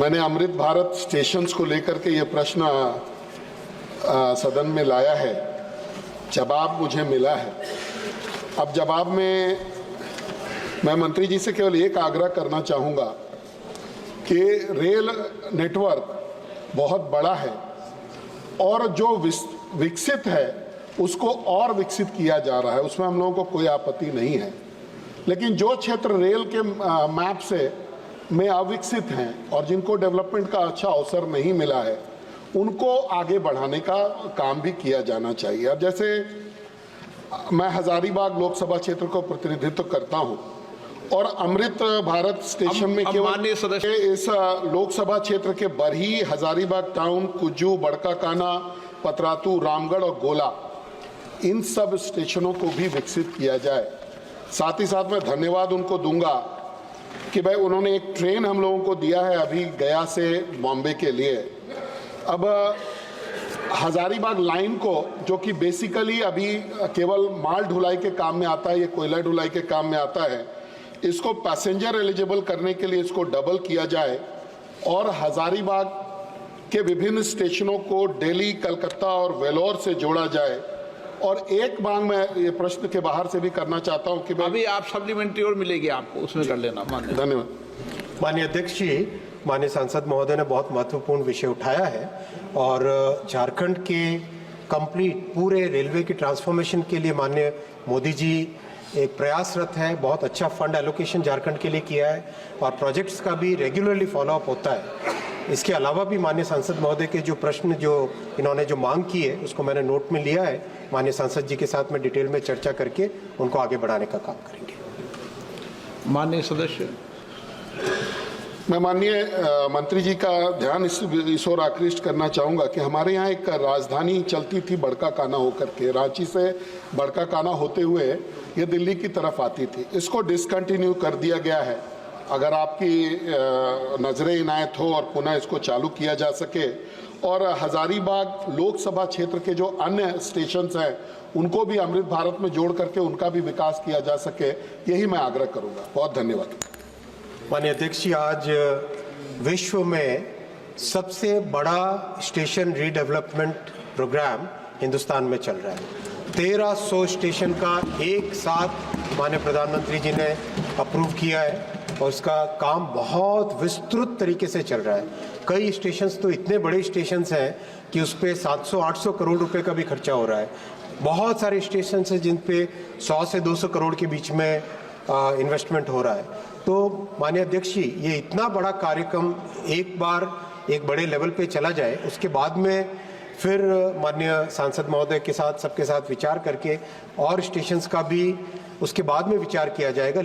मैंने अमृत भारत स्टेशंस को लेकर के ये प्रश्न सदन में लाया है। जवाब मुझे मिला है। अब जवाब में मैं मंत्री जी से केवल एक आग्रह करना चाहूँगा कि रेल नेटवर्क बहुत बड़ा है और जो विकसित है उसको और विकसित किया जा रहा है, उसमें हम लोगों को कोई आपत्ति नहीं है। लेकिन जो क्षेत्र रेल के मैप से में अविकसित हैं और जिनको डेवलपमेंट का अच्छा अवसर नहीं मिला है, उनको आगे बढ़ाने का काम भी किया जाना चाहिए। अब जैसे मैं हजारीबाग लोकसभा क्षेत्र को प्रतिनिधित्व करता हूं और अमृत भारत स्टेशन में केवल इस लोकसभा क्षेत्र के बरही, हजारीबाग टाउन, कुज्जू, बड़का काना, पतरातू, रामगढ़ और गोला, इन सब स्टेशनों को भी विकसित किया जाए। साथ ही साथ मैं धन्यवाद उनको दूंगा कि भाई उन्होंने एक ट्रेन हम लोगों को दिया है अभी गया से बॉम्बे के लिए। अब हजारीबाग लाइन को, जो कि बेसिकली अभी केवल माल ढुलाई के काम में आता है, ये कोयला ढुलाई के काम में आता है, इसको पैसेंजर एलिजिबल करने के लिए इसको डबल किया जाए और हजारीबाग के विभिन्न स्टेशनों को दिल्ली, कलकत्ता और वेलोर से जोड़ा जाए। और एक मांग मैं ये प्रश्न के बाहर से भी करना चाहता हूं कि अभी आप सप्लीमेंट्री और मिलेगी आपको, उसमें कर लेना। धन्यवाद। माननीय अध्यक्ष जी, माननीय सांसद महोदय ने बहुत महत्वपूर्ण विषय उठाया है और झारखंड के कंप्लीट पूरे रेलवे की ट्रांसफॉर्मेशन के लिए माननीय मोदी जी एक प्रयासरत है। बहुत अच्छा फंड एलोकेशन झारखंड के लिए किया है और प्रोजेक्ट्स का भी रेगुलरली फॉलोअप होता है। इसके अलावा भी माननीय सांसद महोदय के जो प्रश्न जो इन्होंने जो मांग की है उसको मैंने नोट में लिया है। माननीय सांसद जी के साथ में डिटेल में चर्चा करके उनको आगे बढ़ाने का काम करेंगे। माननीय सदस्य, मैं माननीय मंत्री जी का ध्यान इस ओर आकृष्ट करना चाहूँगा कि हमारे यहाँ एक राजधानी चलती थी बड़का काना होकर के, रांची से बड़का काना होते हुए ये दिल्ली की तरफ आती थी। इसको डिसकंटिन्यू कर दिया गया है। अगर आपकी नजरें इनायत हो और पुनः इसको चालू किया जा सके और हजारीबाग लोकसभा क्षेत्र के जो अन्य स्टेशंस हैं उनको भी अमृत भारत में जोड़ करके उनका भी विकास किया जा सके, यही मैं आग्रह करूँगा। बहुत धन्यवाद। माननीय अध्यक्ष जी, आज विश्व में सबसे बड़ा स्टेशन रीडेवलपमेंट प्रोग्राम हिंदुस्तान में चल रहा है। 1300 स्टेशन का एक साथ माननीय प्रधानमंत्री जी ने अप्रूव किया है और उसका काम बहुत विस्तृत तरीके से चल रहा है। कई स्टेशंस तो इतने बड़े स्टेशंस हैं कि उस पर 700-800 करोड़ रुपए का भी खर्चा हो रहा है। बहुत सारे स्टेशंस हैं जिन पे 100 से 200 करोड़ के बीच में इन्वेस्टमेंट हो रहा है। तो माननीय अध्यक्ष जी, ये इतना बड़ा कार्यक्रम एक बार एक बड़े लेवल पे चला जाए, उसके बाद में फिर माननीय सांसद महोदय के साथ सबके साथ विचार करके और स्टेशंस का भी उसके बाद में विचार किया जाएगा।